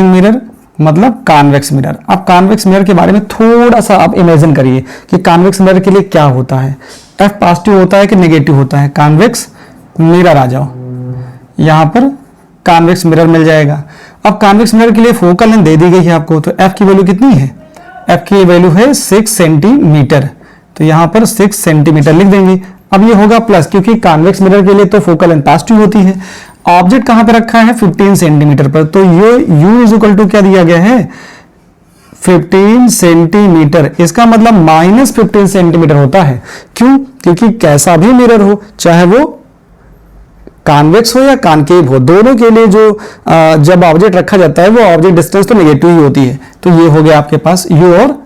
मिरर मतलब कॉन्वेक्स मिरर। अब कॉन्वेक्स मिरर के बारे में थोड़ा सा आप इमेजिन करिए कि कॉन्वेक्स मिरर के लिए क्या होता है, F पॉजिटिव होता है कि नेगेटिव होता है। कॉन्वेक्स मिरर आ जाओ, यहां पर कॉन्वेक्स मिरर मिल जाएगा। अब कॉन्वेक्स मिरर के लिए फोकल लेंथ दे दी गई है आपको, तो F की वैल्यू कितनी है, F की वैल्यू है 6 सेंटीमीटर, तो यहां पर 6 सेंटीमीटर लिख देंगे। अब ये होगा प्लस, क्योंकि कॉन्वेक्स मिरर के लिए तो फोकल लेंथ पॉजिटिव होती है। ऑब्जेक्ट कहां पे रखा है, 15 सेंटीमीटर पर, तो ये u इज इक्वल टू क्या दिया गया है, 15 सेंटीमीटर। इसका मतलब -15 सेंटीमीटर होता है। क्यों, क्योंकि कैसा भी मिरर हो, चाहे वो कॉन्वेक्स हो या कॉनकेव हो, दोनों के लिए जो जब ऑब्जेक्ट रखा जाता है वो ऑब्जेक्ट डिस्टेंस तो नेगेटिव ही होती है। तो ये हो गया आपके पास u और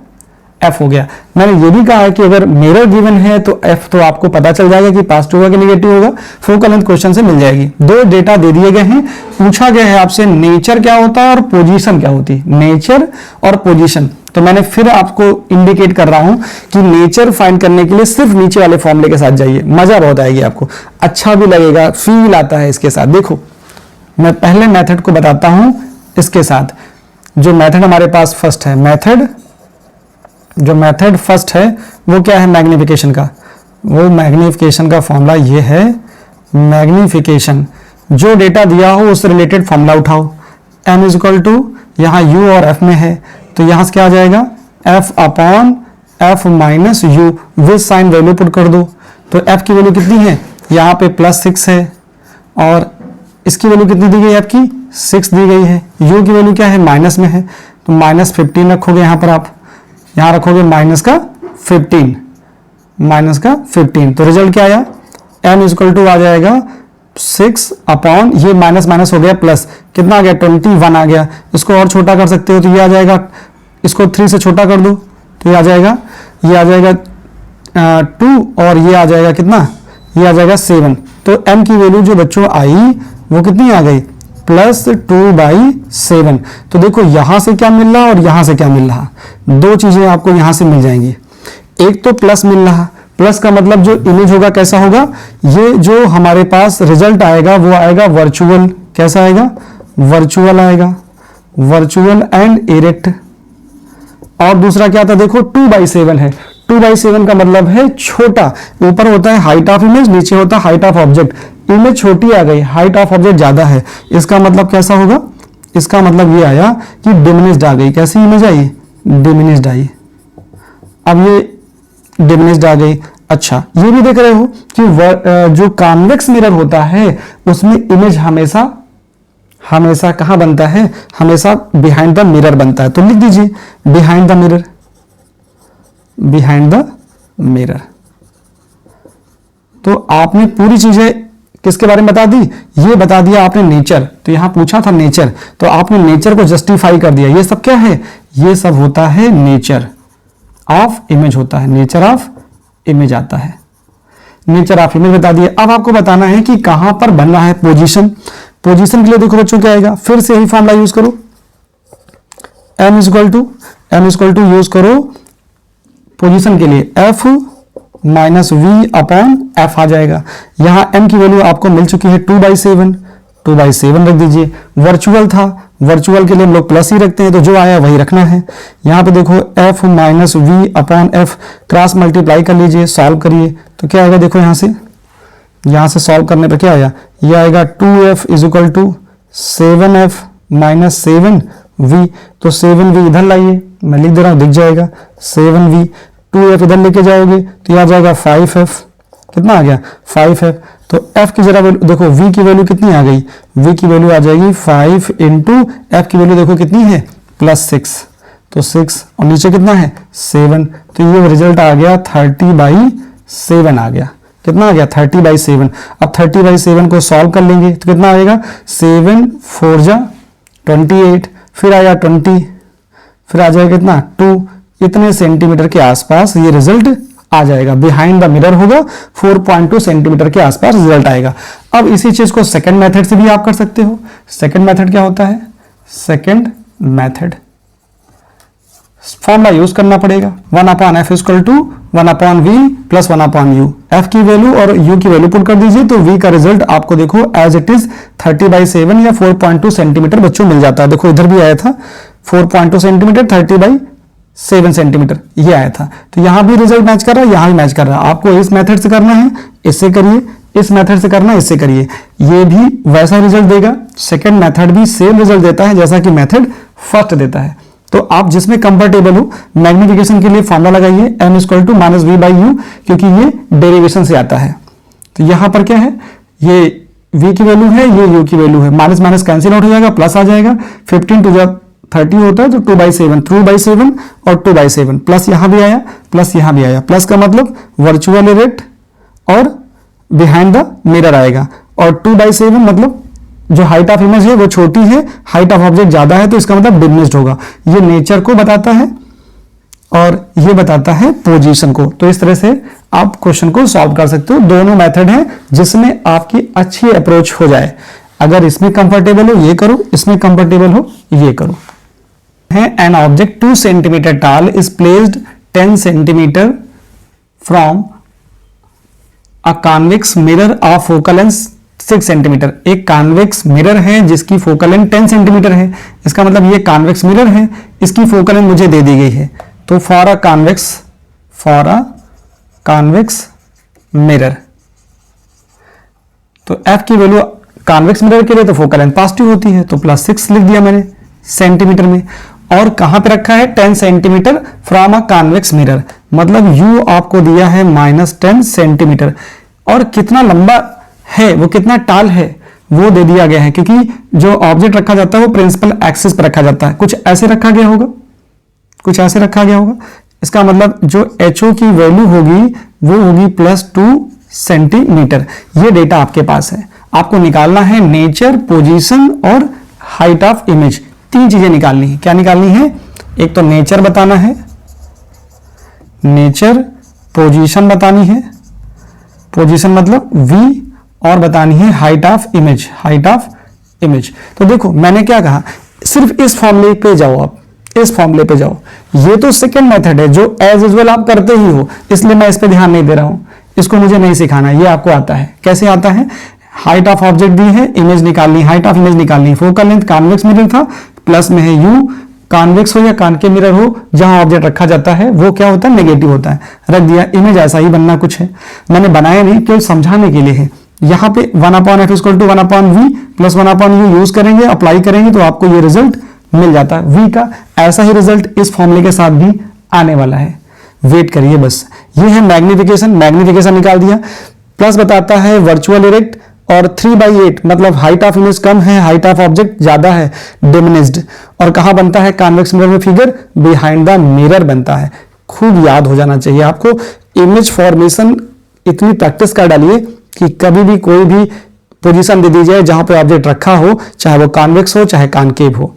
f हो गया। मैंने ये भी कहा है कि अगर मिरर गिवन है तो f तो आपको पता चल जाएगा कि पॉजिटिव होगा कि नेगेटिव होगा, फोकल लेंथ क्वेश्चन से मिल जाएगी। दो डेटा दे दिए गए हैं, पूछा गया है आपसे नेचर क्या होता है और पोजीशन क्या होती है, नेचर और पोजीशन। तो मैंने फिर आपको इंडिकेट कर रहा हूं कि नेचर फाइंड करने के लिए सिर्फ नीचे वाले फॉर्मूले के साथ जाइए, मजा बहुत आएगी आपको, अच्छा भी लगेगा, फील आता है इसके साथ। देखो मैं पहले मेथड को बताता हूं इसके साथ। जो मेथड हमारे पास फर्स्ट है, मेथड जो मेथड फर्स्ट है वो क्या है मैग्निफिकेशन का, वो मैग्निफिकेशन का फॉर्मूला ये है, मैग्निफिकेशन जो डेटा दिया हो उससे रिलेटेड फॉर्मूला उठाओ। m इज इक्वल टू यहाँ u और f में है तो यहाँ से क्या आ जाएगा f upon f minus U, with sign value put कर दो। तो f की वैल्यू कितनी है, यहाँ पे +6 है और इसकी वैल्यू कितनी दी गई है, आपकी 6 दी गई है। u की वैल्यू क्या है, माइनस में है तो -15 रखोगे यहाँ पर, आप यहाँ रखोगे -15, तो रिजल्ट क्या आया, m इज इक्वल टू आ जाएगा 6 अपॉन ये माइनस माइनस हो गया प्लस, कितना आ गया 21 आ गया। इसको और छोटा कर सकते हो तो ये आ जाएगा, इसको 3 से छोटा कर दो तो ये आ जाएगा 2 और ये आ जाएगा कितना, ये आ जाएगा 7। तो m की वैल्यू जो बच्चों आई वो कितनी आ गई, +2/7। तो देखो यहां से क्या मिल रहा और यहां से क्या मिल रहा, दो चीजें आपको यहां से मिल जाएंगी। एक तो प्लस मिल रहा, प्लस का मतलब जो इमेज होगा कैसा होगा, ये जो हमारे पास रिजल्ट आएगा वो आएगा वर्चुअल, कैसा आएगा, वर्चुअल आएगा, वर्चुअल एंड इरेक्ट। और दूसरा क्या था, देखो 2/7 है, 2/7 का मतलब है छोटा, ऊपर होता है हाइट ऑफ इमेज, नीचे होता है हाइट ऑफ ऑब्जेक्ट। इमेज छोटी आ गई, हाइट ऑफ ऑब्जेक्ट ज्यादा है, इसका मतलब कैसा होगा, इसका मतलब ये आया कि डिमिनिश्ड आ गई। कैसी इमेज आई, डिमिनिश्ड आई। अब ये डिमिनिश्ड आ गई। अच्छा ये भी देख रहे हो कि जो कॉन्वेक्स मिरर होता है उसमें इमेज हमेशा कहां बनता है, हमेशा बिहाइंड द मिरर बनता है। तो लिख दीजिए behind the mirror, behind the mirror. तो आपने पूरी चीजें किसके बारे में बता दी, ये बता दिया आपने नेचर। तो यहां पूछा था नेचर, तो आपने नेचर को जस्टिफाई कर दिया। ये सब क्या है, ये सब होता है नेचर ऑफ इमेज होता है, नेचर ऑफ इमेज आता है, नेचर ऑफ इमेज बता दिए। अब आपको बताना है कि कहां पर बन रहा है पोजीशन। पोजीशन के लिए देखो बच्चों क्या आएगा, फिर से यही फॉर्मूला यूज करो, m इक्वल टू यूज करो पोजीशन के लिए f minus v upon f आ जाएगा। यहां m की वैल्यू आपको मिल चुकी है 2/7 रख दीजिए। वर्चुअल था, वर्चुअल के लिए हम लोग प्लस ही रखते हैं, तो जो आया वही रखना है। यहाँ पे देखो f minus V upon F, cross multiply कर लीजिए, सॉल्व करिए तो क्या आएगा, देखो यहाँ से सॉल्व करने पर क्या आया, ये आएगा 2f is equal to 7f minus 7v। तो 7v इधर लाइए, मैं लिख दे रहा हूँ, दिख जाएगा 7v, 2f इधर लेके जाओगे तो यह आ जाएगा 5f, कितना आ गया 5f। तो f की जरा देखो, v की वैल्यू कितनी आ गई, v की वैल्यू आ जाएगी 5 इंटू f की वैल्यू देखो कितनी है +6, तो 6 और नीचे कितना है 7। तो ये रिजल्ट आ गया 30/7 आ गया। कितना आ गया 30/7। अब 30/7 को सॉल्व कर लेंगे तो कितना आएगा, 7 4 जा 28, फिर आया 20, फिर आ जाएगा कितना 2, इतने सेंटीमीटर के आसपास ये रिजल्ट आ जाएगा। बिहाइंड द मिरर होगा, 4.2 सेंटीमीटर के आसपास रिजल्ट आएगा। अब इसी चीज को सेकंड मेथड से भी आप कर सकते हो। सेकंड मेथड क्या होता है, सेकंड मेथड फॉर्मूला यूज करना पड़ेगा, 1/f equal to 1/v plus 1/u। f की वैल्यू और u की वैल्यू पुट कर दीजिए तो v का रिजल्ट आपको देखो एज इट इज 30/7 या 4.2 सेंटीमीटर बच्चों मिल जाता है। देखो इधर भी आया था 4.2 सेंटीमीटर, 30/7 सेंटीमीटर ये आया था। तो यहां भी रिजल्ट मैच कर रहा है, यहां भी मैच कर रहा है। आपको इस मेथड से करना है, इससे करिए, इस मेथड से करना है, इससे करिए, ये भी वैसा रिजल्ट देगा। सेकंड मेथड भी सेम रिजल्ट देता है जैसा कि मेथड फर्स्ट देता है। तो आप जिसमें कंफर्टेबल हो, मैग्निफिकेशन के लिए फॉर्मूला लगाइए m इक्वल टू -v/u, क्योंकि ये डेरिवेशन से आता है। तो यहां पर क्या है, ये v की वैल्यू है, ये u की वैल्यू है, माइनस माइनस कैंसिल आउट हो जाएगा, प्लस आ जाएगा, 15 टू 30 होता है तो 2/7, 3/7 और 2/7, प्लस यहां भी आया, प्लस यहां भी आया। प्लस का मतलब वर्चुअल इरेक्ट और बिहाइंड द मिरर आएगा, और 2/7 मतलब जो हाइट ऑफ इमेज है वो छोटी है, हाइट ऑफ ऑब्जेक्ट ज्यादा है, तो इसका मतलब डिमिनिश्ड होगा। ये नेचर को बताता है और ये बताता है पोजीशन को। तो इस तरह से आप क्वेश्चन को सॉल्व कर सकते हो। दोनों मेथड हैं जिसमें आपकी अच्छी अप्रोच हो जाए। अगर इसमें कंफर्टेबल हो ये करो, इसमें कंफर्टेबल हो ये करो। An object 2 centimeter tall is placed 10 centimeter from a convex mirror of focal length 6 centimeter। एक कॉन्वेक्स मिरर है जिसकी फोकल लेंथ 10 सेंटीमीटर है। इसका मतलब ये कॉन्वेक्स मिरर है, इसकी फोकल लेंथ मुझे दे दी गई है तो फॉर अ कॉन्वेक्स मिरर, तो f की वैल्यू कॉन्वेक्स मिरर के लिए तो फोकल लेंथ पॉजिटिव होती है, तो +6 लिख दिया मैंने सेंटीमीटर में। और कहां पे रखा है 10 centimetre from a convex mirror, मतलब u आपको दिया है -10 सेंटीमीटर। और कितना लंबा है, वो कितना टाल है वो दे दिया गया है, क्योंकि जो ऑब्जेक्ट रखा जाता है वो प्रिंसिपल एक्सिस पर रखा जाता है। कुछ ऐसे रखा गया होगा, कुछ ऐसे रखा गया होगा। इसका मतलब जो HO की वैल्यू होगी वो होगी +2 सेंटीमीटर। ये डेटा आपके पास है, आपको निकालना है नेचर, पोजीशन और हाइट ऑफ इमेज। 3 चीजें निकालनी है। क्या निकालनी है? एक तो नेचर बताना है, नेचर, पोजीशन बतानी है, पोजीशन मतलब V, और बतानी है height of image, height of image. तो देखो मैंने क्या कहा, सिर्फ इस फॉर्मूले पे जाओ, आप इस फॉर्मूले पे जाओ। ये तो सेकंड मेथड है जो एज यूजुअल आप करते ही हो, इसलिए मैं इस पे ध्यान नहीं दे रहा हूं, इसको मुझे नहीं सिखाना, ये आपको आता है। कैसे आता है? हाइट ऑफ ऑब्जेक्ट दी है, इमेज निकालनी, हाइट ऑफ इमेज निकालनी। फोकल लेंथ कॉन्वेक्स मिरर था, प्लस में है U, कॉन्वेक्स हो या कॉनकेव मिरर हो, जहां ऑब्जेक्ट रखा जाता है वो क्या होता है? नेगेटिव होता है। रख दिया, इमेज ऐसा ही बनना कुछ है, मैंने बनाया नहीं, केवल समझाने के लिए है। यहाँ पे 1/f = 1/v + 1/u यूज करेंगे, अप्लाई करेंगे तो आपको ये रिजल्ट मिल जाता है v का। ऐसा ही रिजल्ट इस फॉर्मूले के साथ भी आने वाला है, वेट करिए बस। ये है मैग्निफिकेशन, मैग्निफिकेशन निकाल दिया। प्लस बताता है वर्चुअल इरेक्ट, और 3/8 मतलब हाइट ऑफ इमेज कम है, हाइट ऑफ ऑब्जेक्ट ज्यादा है, डिमिनिश्ड। और कहां बनता है? कॉन्वेक्स मिरर में फिगर बिहाइंड द मिरर बनता है। खूब याद हो जाना चाहिए आपको। इमेज फॉर्मेशन इतनी प्रैक्टिस कर डालिए कि कभी भी कोई भी पोजीशन दे दी जाए जहां पे ऑब्जेक्ट रखा हो, चाहे वो कॉन्वेक्स हो चाहे कॉनकेव हो,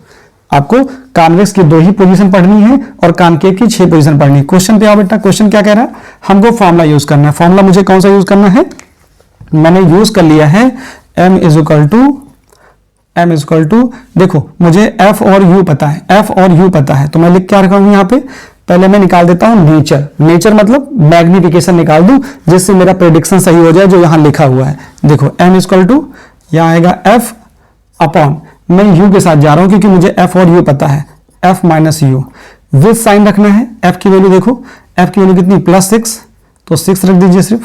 आपको कॉन्वेक्स की 2 ही पोजीशन पढ़नी है और कॉनकेव की 6 पोजीशन पढ़नी है। क्वेश्चन पे आओ बेटा, क्वेश्चन क्या कह रहा है? हमको फॉर्मूला यूज करना है। फॉर्मूला मुझे कौन सा यूज करना है? मैंने यूज कर लिया है m = देखो मुझे f और u पता है, f और u पता है, तो मैं लिख क्या रखा हूं यहाँ पे? पहले मैं निकाल देता हूं नेचर, नेचर मतलब मैग्निफिकेशन निकाल दूं जिससे मेरा प्रेडिक्शन सही हो जाए जो यहां लिखा हुआ है। देखो m = यहां आएगा f अपॉन, मैं u के साथ जा रहा हूं क्योंकि मुझे f और u पता है, f - u। विद साइन रखना है। f की वैल्यू देखो, f की वैल्यू कितनी? +6, तो 6 रख दीजिए सिर्फ।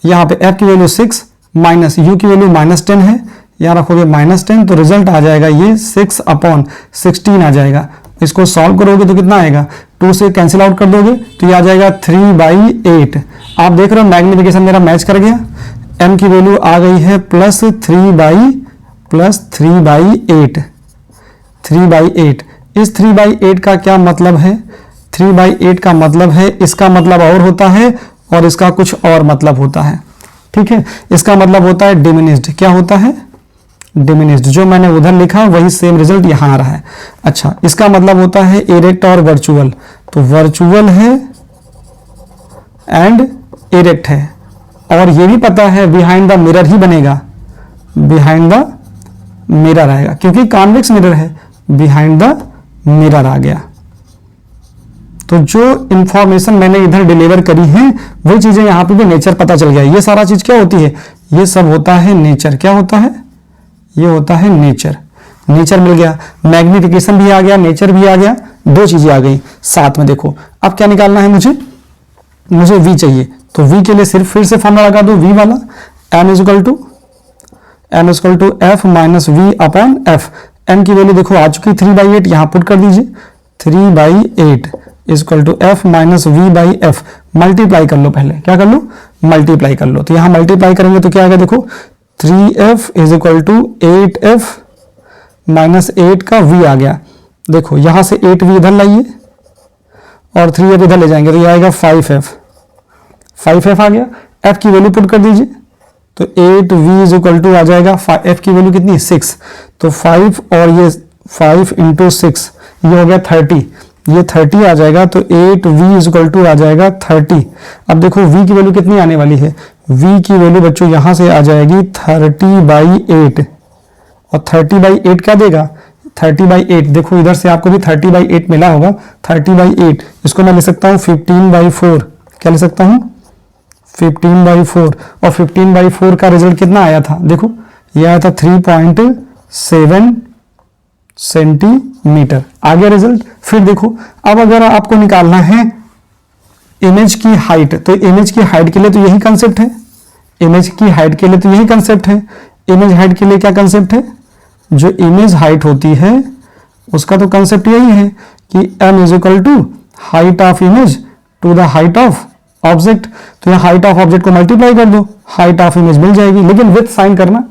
यहाँ पे f की वैल्यू 6 माइनस u की वैल्यू -10 है, यहाँ रखोगे -10, तो रिजल्ट आ जाएगा ये 6/16 आ जाएगा। इसको सॉल्व करोगे तो कितना आएगा? 2 से कैंसिल आउट कर दोगे तो ये आ जाएगा 3/8। आप देख रहे हो मैग्निफिकेशन मेरा मैच कर गया। m की वैल्यू आ गई है +3/8। इस 3/8 का क्या मतलब है? 3/8 का मतलब है, इसका मतलब और होता है और इसका कुछ और मतलब होता है, ठीक है। इसका मतलब होता है डिमिनिश्ड। क्या होता है? डिमिनिश्ड। जो मैंने उधर लिखा वही सेम रिजल्ट यहां आ रहा है। अच्छा, इसका मतलब होता है इरेक्ट और वर्चुअल, तो वर्चुअल है एंड इरेक्ट है। और ये भी पता है बिहाइंड द मिरर ही बनेगा, बिहाइंड द मिरर आएगा क्योंकि कॉन्वेक्स मिरर है, बिहाइंड द मिरर आ गया। तो जो इंफॉर्मेशन मैंने इधर डिलीवर करी है वही चीजें यहाँ पे भी नेचर पता चल गया। ये सारा चीज क्या होती है? ये सब होता है नेचर। क्या होता है? ये होता है नेचर। नेचर मिल गया, मैग्निफिकेशन भी आ गया, नेचर भी आ गया, 2 चीजें आ गई साथ में। देखो अब क्या निकालना है मुझे v चाहिए, तो v के लिए सिर्फ फिर से फॉर्मूला लगा दो, v वाला। m = f - v/f। m की वैल्यू देखो आ चुकी 3/8, यहां पुट कर दीजिए। 3/8 = f - v/f। मल्टीप्लाई कर लो, पहले क्या कर लो? मल्टीप्लाई कर लो। तो यहां मल्टीप्लाई करेंगे तो क्या आएगा? देखो 3f = 8f - 8 का v आ गया। देखो यहां से 8v इधर लाइए और 3f इधर ले जाएंगे तो ये आएगा 5f आ गया। f की वैल्यू पुट कर दीजिए तो 8v = आ जाएगा, f की वैल्यू कितनी? 6, तो 5 और ये 5 × 6 ये हो गया 30, ये 30 आ जाएगा, तो 8v = आ जाएगा 30। अब देखो v की वैल्यू कितनी आने वाली है? v की वैल्यू बच्चों यहां से आ जाएगी 30/8, और 30/8 क्या देगा? 30/8। देखो इधर से आपको भी 30/8 मिला होगा, 30/8 इसको मैं ले सकता हूँ 15/4। क्या ले सकता हूँ? 15/4। और 15/4 का रिजल्ट कितना आया था? देखो ये आया था 3.7 सेंटीमीटर। आ गया रिजल्ट। फिर देखो, अब अगर आपको निकालना है इमेज की हाइट, तो इमेज की हाइट के लिए तो यही कंसेप्ट है, इमेज की हाइट के लिए तो यही कंसेप्ट है। इमेज हाइट के लिए क्या कंसेप्ट है, जो इमेज हाइट होती है उसका तो कंसेप्ट यही है कि m is equal to height of image to the height of object. तो यहाँ हाइट ऑफ ऑब्जेक्ट को मल्टीप्लाई कर दो, हाइट ऑफ इमेज मिल जाएगी, लेकिन विथ साइन करना।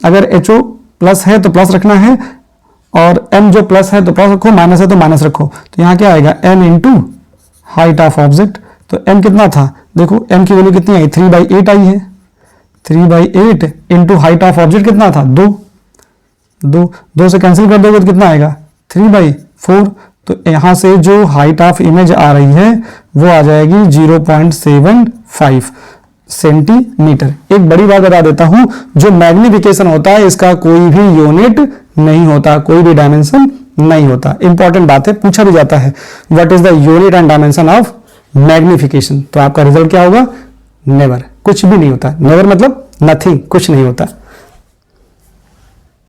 अगर HO प्लस है तो प्लस रखना है, और m जो प्लस है तो प्लस रखो, माइनस है तो माइनस रखो। तो यहाँ क्या आएगा, m into height of object. तो m कितना था, देखो m की वैल्यू कितनी आई, 3/8 आई है। 3/8 इंटू हाइट ऑफ ऑब्जेक्ट कितना था, 2 से कैंसिल कर दोगे तो कितना आएगा, 3/4। तो यहां से जो हाइट ऑफ इमेज आ रही है वो आ जाएगी 0.75 सेंटीमीटर। एक बड़ी बात बता देता हूं, जो मैग्निफिकेशन होता है इसका कोई भी यूनिट नहीं होता, कोई भी डायमेंशन नहीं होता। इंपॉर्टेंट बात है, पूछा भी जाता है, what is the unit and dimension of magnification. तो आपका रिजल्ट क्या होगा, नेवर, कुछ भी नहीं होता। नेवर मतलब नथिंग, कुछ नहीं होता।